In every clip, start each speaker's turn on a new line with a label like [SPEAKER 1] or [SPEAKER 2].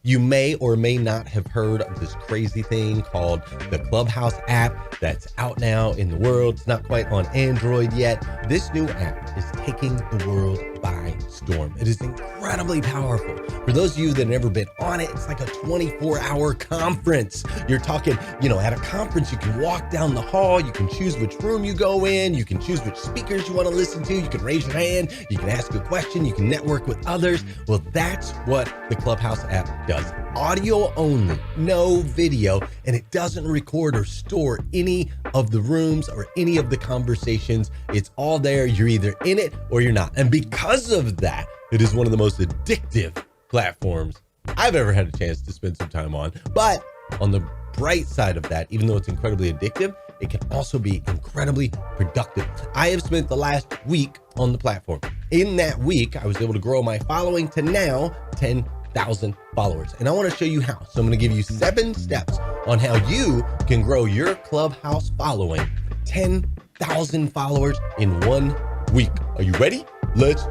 [SPEAKER 1] You may or may not have heard of this crazy thing called the Clubhouse app that's out now in the world. It's not quite on Android yet. This new app is taking the world by storm. It is incredibly powerful. For those of you that have never been on it, it's like a 24-hour conference. You're talking, at a conference, you can walk down the hall, you can choose which room you go in, you can choose which speakers you want to listen to, you can raise your hand, you can ask a question, you can network with others. Well, that's what the Clubhouse app does. Audio only, no video, and it doesn't record or store any of the rooms or any of the conversations. It's all there. You're either in it or you're not. And because of that, it is one of the most addictive platforms I've ever had a chance to spend some time on. But on the bright side of that, even though it's incredibly addictive, it can also be incredibly productive. I have spent the last week on the platform. In that week, I was able to grow my following to now 10,000 followers. And I want to show you how. So I'm going to give you 7 steps on how you can grow your Clubhouse following 10,000 followers in 1 week. Are you ready? Let's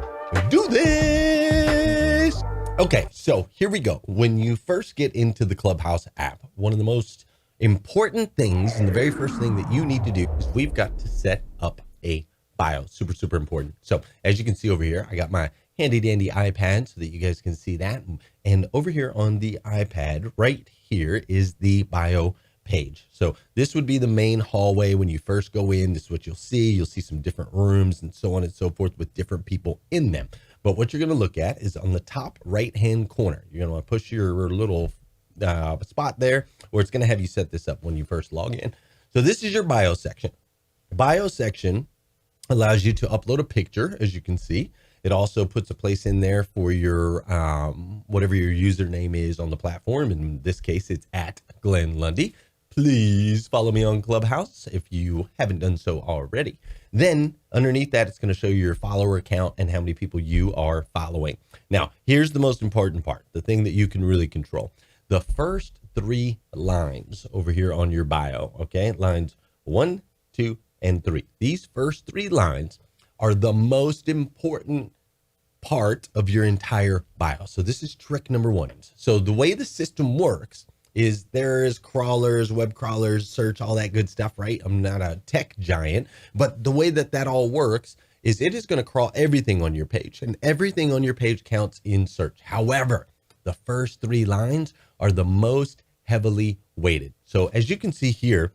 [SPEAKER 1] do this. Okay, so here we go. When you first get into the Clubhouse app, one of the most important things and the very first thing that you need to do is we've got to set up a bio. Super, super important. So as you can see over here, I got my handy dandy iPad so that you guys can see that. And over here on the iPad, right here is the bio page. So this would be the main hallway when you first go in. This is what you'll see. You'll see some different rooms and so on and so forth with different people in them. But what you're going to look at is on the top right-hand corner. You're going to want to push your little spot there, or it's going to have you set this up when you first log in. So this is your bio section. Bio section allows you to upload a picture, as you can see. It also puts a place in there for your whatever your username is on the platform. In this case, it's at Glenn Lundy. Please follow me on Clubhouse if you haven't done so already. Then underneath that, it's going to show you your follower count and how many people you are following. Now, here's the most important part, the thing that you can really control. The first 3 lines over here on your bio, okay? Lines 1, 2, and 3. These first 3 lines are the most important part of your entire bio. So this is trick number 1. So the way the system works is there is crawlers, web crawlers, search, all that good stuff, right? I'm not a tech giant, but the way that all works is it is going to crawl everything on your page, and everything on your page counts in search. However, the first 3 lines are the most heavily weighted. So as you can see here,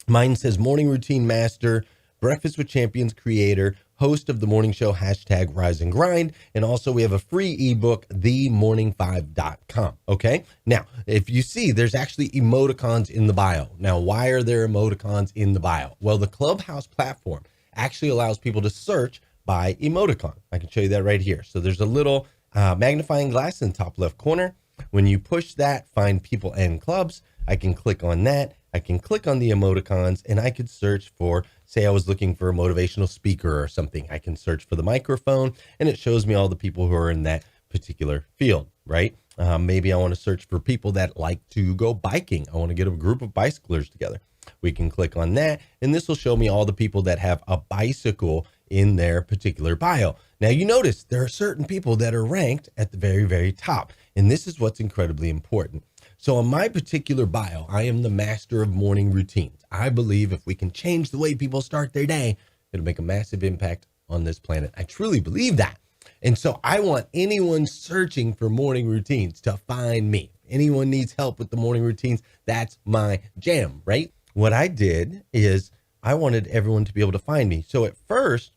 [SPEAKER 1] mine says morning routine master, breakfast with champions creator, host of the morning show, #Rise and Grind. And also we have a free ebook, themorning5.com. Okay. Now, if you see, there's actually emoticons in the bio. Now, why are there emoticons in the bio? Well, the Clubhouse platform actually allows people to search by emoticon. I can show you that right here. So there's a little magnifying glass in the top left corner. When you push that, find people and clubs, I can click on that. I can click on the emoticons and I could search for, say I was looking for a motivational speaker or something. I can search for the microphone and it shows me all the people who are in that particular field, right? Maybe I want to search for people that like to go biking. I want to get a group of bicyclers together. We can click on that and this will show me all the people that have a bicycle in their particular bio. Now you notice there are certain people that are ranked at the very, very top. And this is what's incredibly important. So on my particular bio, I am the master of morning routines. I believe if we can change the way people start their day, it'll make a massive impact on this planet. I truly believe that. And so I want anyone searching for morning routines to find me. If anyone needs help with the morning routines, that's my jam, right? What I did is I wanted everyone to be able to find me. So at first,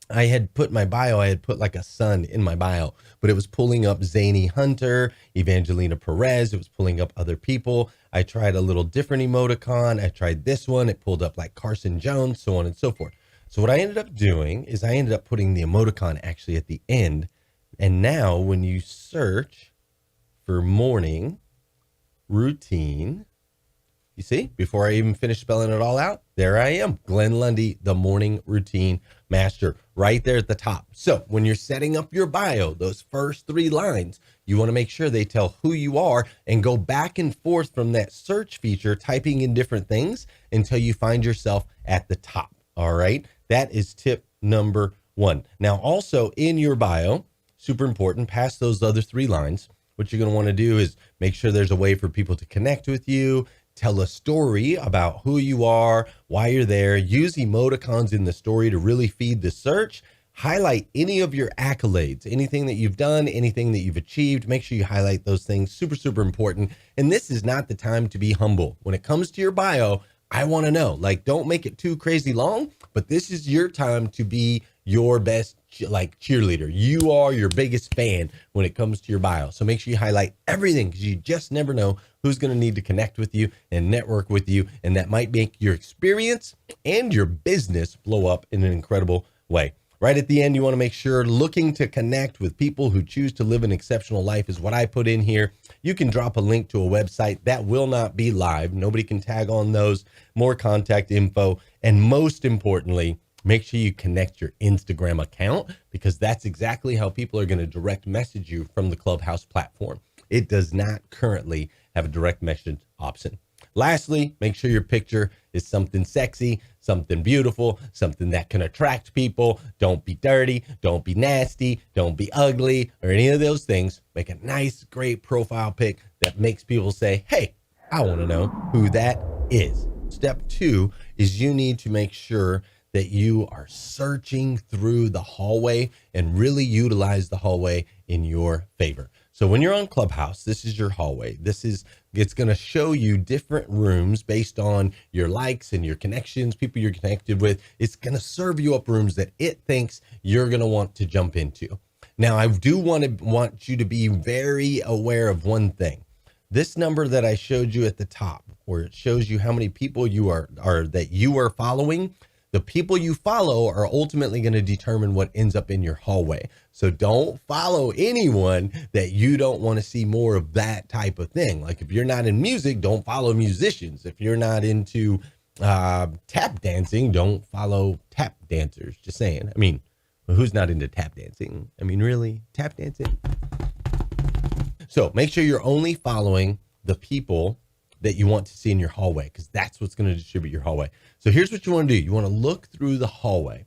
[SPEAKER 1] I had put my bio, I had put like a sun in my bio, but it was pulling up Zany Hunter, Evangelina Perez. It was pulling up other people. I tried a little different emoticon. I tried this one. It pulled up like Carson Jones, so on and so forth. So what I ended up doing is I ended up putting the emoticon actually at the end. And now when you search for morning routine, you see, before I even finish spelling it all out, there I am, Glenn Lundy, the morning routine master, right there at the top. So when you're setting up your bio, those first 3 lines, you want to make sure they tell who you are and go back and forth from that search feature, typing in different things until you find yourself at the top. All right. That is tip number 1. Now, also in your bio, super important, past those other 3 lines, what you're going to want to do is make sure there's a way for people to connect with you, tell a story about who you are, why you're there, use emoticons in the story to really feed the search. Highlight any of your accolades, anything that you've done, anything that you've achieved. Make sure you highlight those things. Super, super important. And this is not the time to be humble. When it comes to your bio, I want to know, like, don't make it too crazy long, but this is your time to be your best, like, cheerleader. You are your biggest fan when it comes to your bio. So make sure you highlight everything, because you just never know who's going to need to connect with you and network with you. And that might make your experience and your business blow up in an incredible way. Right at the end, you want to make sure looking to connect with people who choose to live an exceptional life is what I put in here. You can drop a link to a website that will not be live. Nobody can tag on those. More contact info. And most importantly, make sure you connect your Instagram account, because that's exactly how people are going to direct message you from the Clubhouse platform. It does not currently have a direct message option. Lastly, make sure your picture is something sexy, something beautiful, something that can attract people. Don't be dirty, don't be nasty, don't be ugly, or any of those things. Make a nice, great profile pic that makes people say, hey, I want to know who that is. Step 2 is you need to make sure that you are searching through the hallway and really utilize the hallway in your favor. So when you're on Clubhouse, this is your hallway. It's going to show you different rooms based on your likes and your connections, people you're connected with. It's going to serve you up rooms that it thinks you're going to want to jump into. Now, I do want you to be very aware of one thing. This number that I showed you at the top, where it shows you how many people you are that you are following, the people you follow are ultimately going to determine what ends up in your hallway. So don't follow anyone that you don't want to see more of that type of thing. Like if you're not in music, don't follow musicians. If you're not into tap dancing, don't follow tap dancers. Just saying. I mean, who's not into tap dancing? I mean, really? Tap dancing? So make sure you're only following the people that you want to see in your hallway, because that's what's going to distribute your hallway. So here's what you want to do. You want to look through the hallway.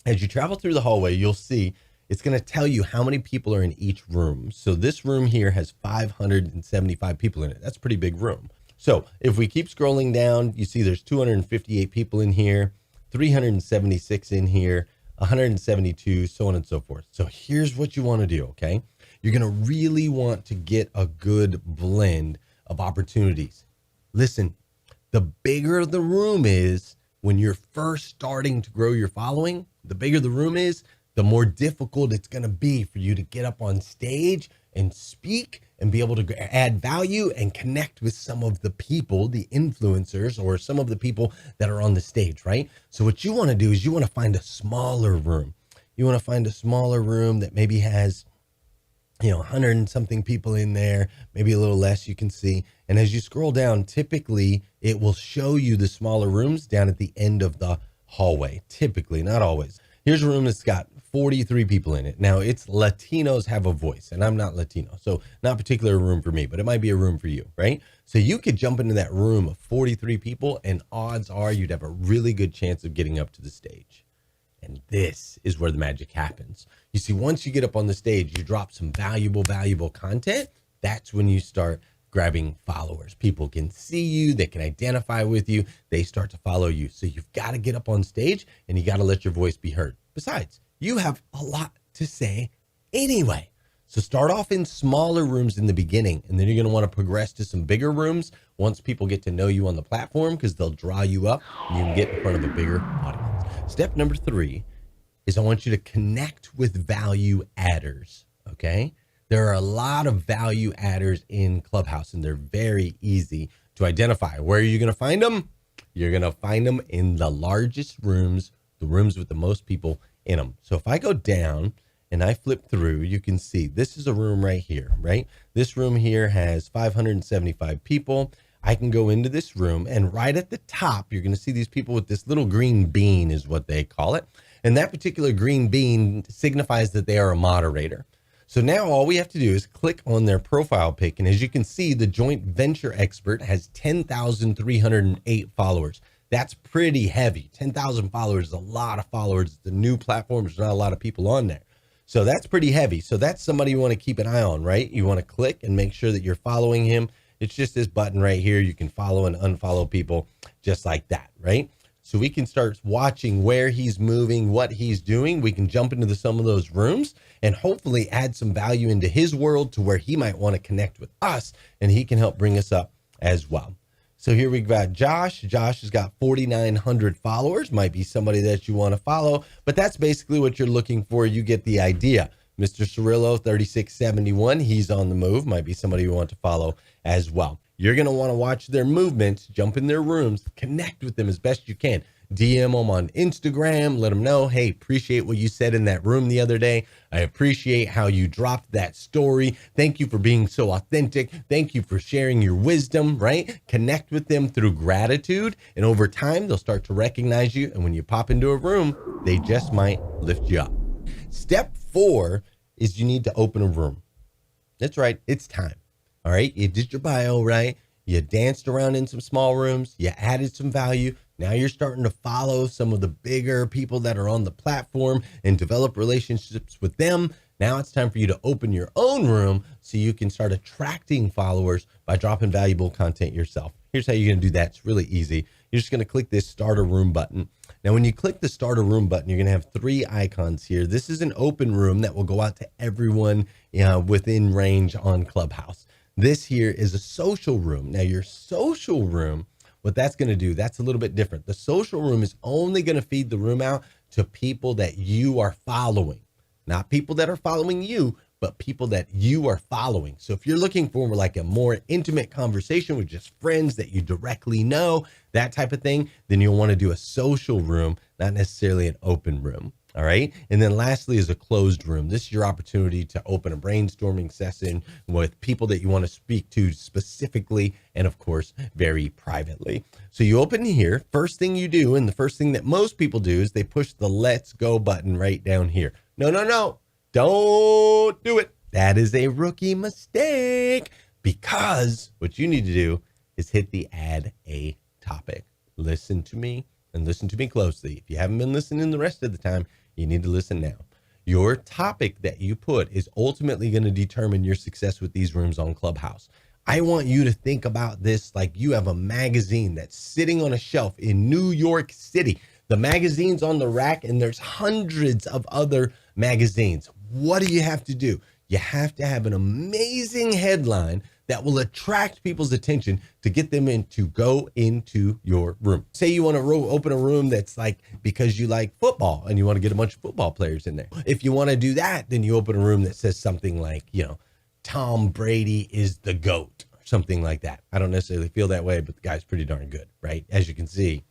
[SPEAKER 1] As you travel through the hallway, you'll see it's going to tell you how many people are in each room. So this room here has 575 people in it. That's a pretty big room. So if we keep scrolling down, you see there's 258 people in here, 376 in here, 172, so on and so forth. So here's what you want to do, okay? You're going to really want to get a good blend of opportunities. Listen, the bigger the room is when you're first starting to grow your following, the bigger the room is, the more difficult it's going to be for you to get up on stage and speak and be able to add value and connect with some of the people, the influencers, or some of the people that are on the stage, right? So what you want to do is you want to find a smaller room. You want to find a smaller room that maybe has 100 and something people in there, maybe a little less, you can see. And as you scroll down, typically it will show you the smaller rooms down at the end of the hallway. Typically, not always. Here's a room that's got 43 people in it. Now, it's Latinos have a voice, and I'm not Latino, so not a particular room for me, but it might be a room for you, right? So you could jump into that room of 43 people, and odds are you'd have a really good chance of getting up to the stage. And this is where the magic happens. You see, once you get up on the stage, you drop some valuable content. That's when you start grabbing followers. People can see you. They can identify with you. They start to follow you. So you've got to get up on stage and you got to let your voice be heard. Besides, you have a lot to say anyway. So start off in smaller rooms in the beginning, and then you're going to want to progress to some bigger rooms once people get to know you on the platform, because they'll draw you up and you can get in front of a bigger audience. Step number 3 is I want you to connect with value adders, okay? There are a lot of value adders in Clubhouse, and they're very easy to identify. Where are you going to find them? You're going to find them in the largest rooms, the rooms with the most people in them. So if I go down and I flip through, you can see this is a room right here, right? This room here has 575 people. I can go into this room, and right at the top, you're going to see these people with this little green bean is what they call it. And that particular green bean signifies that they are a moderator. So now all we have to do is click on their profile pic. And as you can see, the joint venture expert has 10,308 followers. That's pretty heavy. 10,000 followers is a lot of followers. It's a new platform. There's not a lot of people on there. So that's pretty heavy. So that's somebody you want to keep an eye on, right? You want to click and make sure that you're following him. It's just this button right here. You can follow and unfollow people just like that, right? So we can start watching where he's moving, what he's doing. We can jump into some of those rooms and hopefully add some value into his world to where he might want to connect with us, and he can help bring us up as well. So here we've got Josh. Josh has got 4,900 followers. Might be somebody that you want to follow, but that's basically what you're looking for. You get the idea. Mr. Cirillo, 3671, he's on the move. Might be somebody you want to follow as well. You're going to want to watch their movements, jump in their rooms, connect with them as best you can. DM them on Instagram, let them know, hey, appreciate what you said in that room the other day. I appreciate how you dropped that story. Thank you for being so authentic. Thank you for sharing your wisdom, right? Connect with them through gratitude, and over time, they'll start to recognize you. And when you pop into a room, they just might lift you up. Step 4 is you need to open a room. That's right. It's time. All right. You did your bio, right? You danced around in some small rooms. You added some value. Now you're starting to follow some of the bigger people that are on the platform and develop relationships with them. Now it's time for you to open your own room so you can start attracting followers by dropping valuable content yourself. Here's how you're going to do that. It's really easy. You're just going to click this start a room button. Now, when you click the start a room button, you're going to have 3 icons here. This is an open room that will go out to everyone within range on Clubhouse. This here is a social room. Now, your social room, what that's going to do, that's a little bit different. The social room is only going to feed the room out to people that you are following, not people that are following you, but people that you are following. So if you're looking for like a more intimate conversation with just friends that you directly know, that type of thing, then you'll want to do a social room, not necessarily an open room. All right. And then lastly is a closed room. This is your opportunity to open a brainstorming session with people that you want to speak to specifically, and of course, very privately. So you open here. First thing you do, and the first thing that most people do, is they push the let's go button right down here. No. Don't do it. That is a rookie mistake, because what you need to do is hit the add a topic. Listen to me, and listen to me closely. If you haven't been listening the rest of the time, you need to listen now. Your topic that you put is ultimately going to determine your success with these rooms on Clubhouse. I want you to think about this like you have a magazine that's sitting on a shelf in New York City. The magazine's on the rack, and there's hundreds of other magazines. What do you have to do? You have to have an amazing headline that will attract people's attention to get them in to go into your room. Say you want to open a room that's like because you like football and you want to get a bunch of football players in there. If you want to do that, then you open a room that says something like, Tom Brady is the GOAT, or something like that. I don't necessarily feel that way, but the guy's pretty darn good, right? As you can see,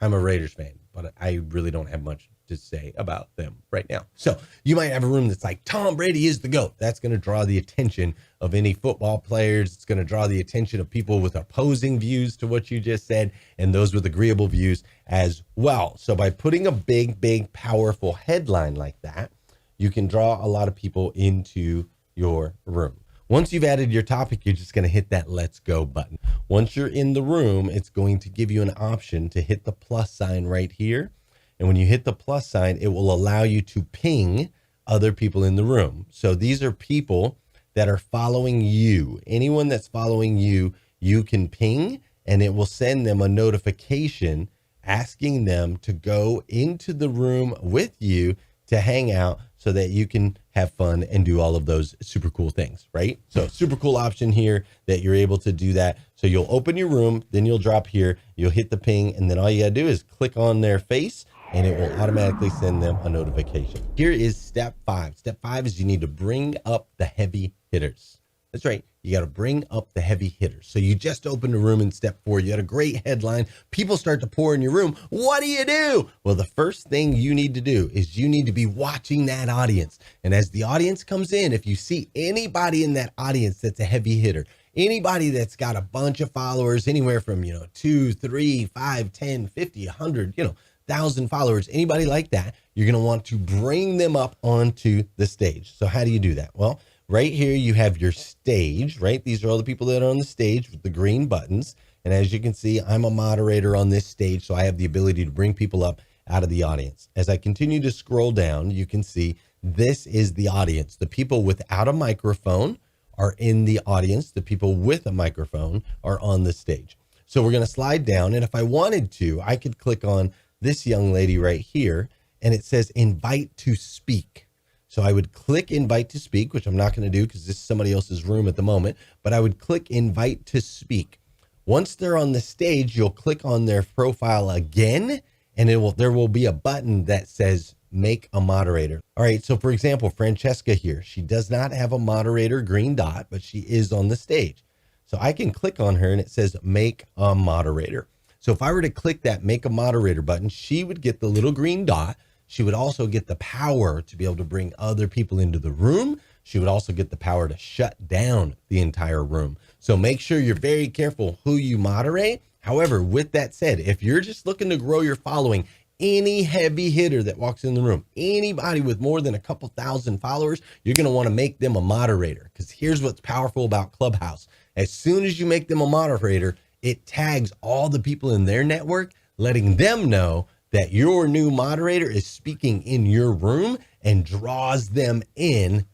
[SPEAKER 1] I'm a Raiders fan, but I really don't have much to say about them right now. So you might have a room that's like Tom Brady is the GOAT. That's going to draw the attention of any football players. It's going to draw the attention of people with opposing views to what you just said, and those with agreeable views as well. So by putting a big, powerful headline like that, you can draw a lot of people into your room. Once you've added your topic, you're just going to hit that let's go button. Once you're in the room, it's going to give you an option to hit the plus sign right here. And when you hit the plus sign, it will allow you to ping other people in the room. So these are people that are following you. Anyone that's following you, you can ping, and it will send them a notification asking them to go into the room with you to hang out so that you can have fun and do all of those super cool things, right? So super cool option here that you're able to do that. So you'll open your room, then you'll drop here, you'll hit the ping, and then all you gotta do is click on their face and it will automatically send them a notification. Here is step 5. Step 5 is you need to bring up the heavy hitters. That's right. You got to bring up the heavy hitters. So you just opened a room in step 4. You had a great headline. People start to pour in your room. What do you do? Well, the first thing you need to do is you need to be watching that audience. And as the audience comes in, if you see anybody in that audience that's a heavy hitter, anybody that's got a bunch of followers, anywhere from, 2, 3, 5, 10, 50, 100, 1,000 followers, anybody like that, you're going to want to bring them up onto the stage. So how do you do that? Well, right here, you have your stage, right? These are all the people that are on the stage with the green buttons. And as you can see, I'm a moderator on this stage, so I have the ability to bring people up out of the audience. As I continue to scroll down, you can see this is the audience. The people without a microphone are in the audience. The people with a microphone are on the stage. So we're going to slide down. And if I wanted to, I could click on this young lady right here, and it says invite to speak. So I would click invite to speak, which I'm not going to do because this is somebody else's room at the moment, but I would click invite to speak. Once they're on the stage, you'll click on their profile again, and there will be a button that says make a moderator. All right, so for example, Francesca here, she does not have a moderator green dot, but she is on the stage. So I can click on her and it says make a moderator. So if I were to click that make a moderator button, she would get the little green dot. She would also get the power to be able to bring other people into the room. She would also get the power to shut down the entire room. So make sure you're very careful who you moderate. However, with that said, if you're just looking to grow your following, any heavy hitter that walks in the room, anybody with more than a couple thousand followers, you're going to want to make them a moderator, because here's what's powerful about Clubhouse. As soon as you make them a moderator, it tags all the people in their network, letting them know that your new moderator is speaking in your room and draws them in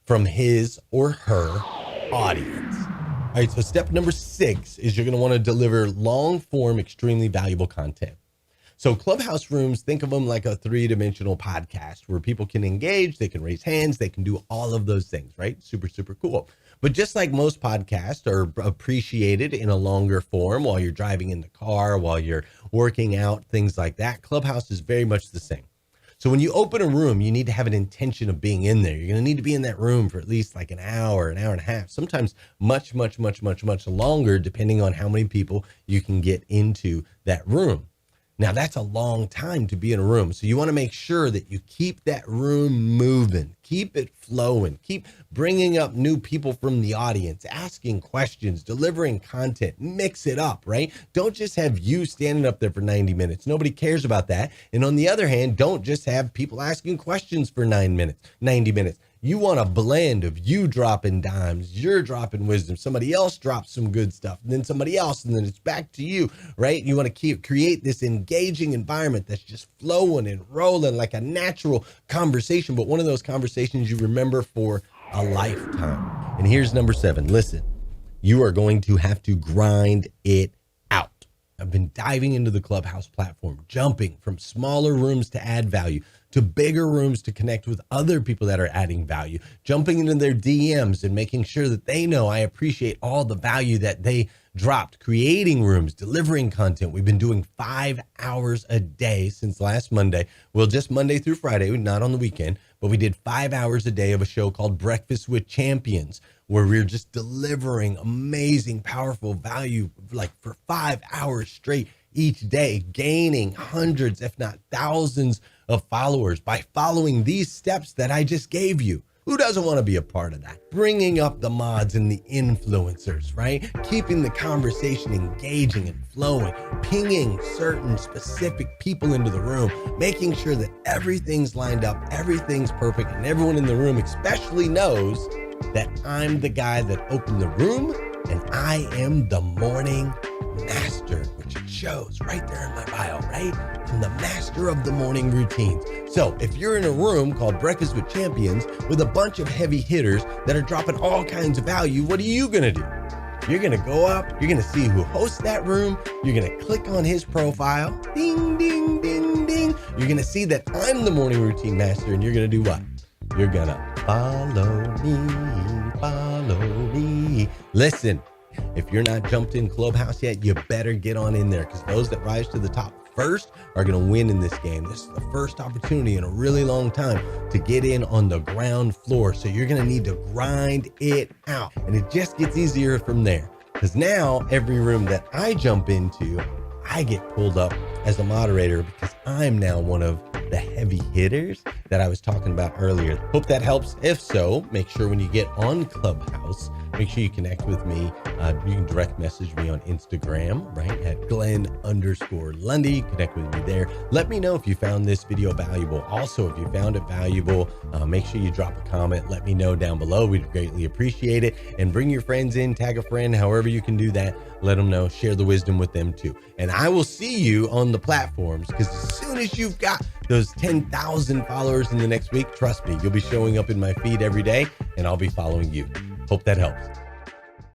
[SPEAKER 1] from his or her audience. All right, so step number 6 is you're going to want to deliver long form, extremely valuable content. So Clubhouse rooms, think of them like a 3-dimensional podcast where people can engage, they can raise hands, they can do all of those things, right? Super, super cool. But just like most podcasts are appreciated in a longer form while you're driving in the car, while you're working out, things like that, Clubhouse is very much the same. So when you open a room, you need to have an intention of being in there. You're going to need to be in that room for at least like an hour and a half, sometimes much longer, depending on how many people you can get into that room. Now, that's a long time to be in a room. So you want to make sure that you keep that room moving, keep it flowing, keep bringing up new people from the audience, asking questions, delivering content, mix it up, right? Don't just have you standing up there for 90 minutes. Nobody cares about that. And on the other hand, don't just have people asking questions for 90 minutes. You want a blend of you dropping dimes, you're dropping wisdom, somebody else drops some good stuff, and then somebody else, and then it's back to you, right? You want to create this engaging environment that's just flowing and rolling like a natural conversation, but one of those conversations you remember for a lifetime. And here's number 7. Listen, you are going to have to grind it out. I've been diving into the Clubhouse platform, jumping from smaller rooms to add value to bigger rooms to connect with other people that are adding value, jumping into their DMs and making sure that they know I appreciate all the value that they dropped, creating rooms, delivering content. We've been doing 5 hours a day since last Monday. Well, just Monday through Friday, not on the weekend, but we did 5 hours a day of a show called Breakfast with Champions, where we're just delivering amazing, powerful value like for 5 hours straight each day, gaining hundreds, if not thousands of followers by following these steps that I just gave you. Who doesn't want to be a part of that? Bringing up the mods and the influencers, right? Keeping the conversation engaging and flowing, pinging certain specific people into the room, making sure that everything's lined up, everything's perfect, and everyone in the room especially knows that I'm the guy that opened the room and I am the morning master, which it shows right there in my bio, right? I'm the master of the morning routines. So if you're in a room called Breakfast with Champions with a bunch of heavy hitters that are dropping all kinds of value, what are you going to do? You're going to go up, you're going to see who hosts that room, you're going to click on his profile, ding, ding, ding, ding. You're going to see that I'm the morning routine master, and you're going to do what? You're going to follow me. Listen, if you're not jumped in Clubhouse yet, you better get on in there, because those that rise to the top first are going to win in this game. This is the first opportunity in a really long time to get in on the ground floor. So you're going to need to grind it out. And it just gets easier from there, because now every room that I jump into, I get pulled up as a moderator, because I'm now one of the heavy hitters that I was talking about earlier. Hope that helps. If so, make sure when you get on Clubhouse Make sure you connect with me. You can direct message me on Instagram, right, at Glenn_Lundy. Connect with me there. Let me know if you found this video valuable. Also, if you found it valuable, make sure you drop a comment. Let me know down below. We'd greatly appreciate it. And bring your friends in, tag a friend, however you can do that. Let them know, share the wisdom with them too. And I will see you on the platforms, because as soon as you've got those 10,000 followers in the next week, trust me, you'll be showing up in my feed every day and I'll be following you. Hope that helps.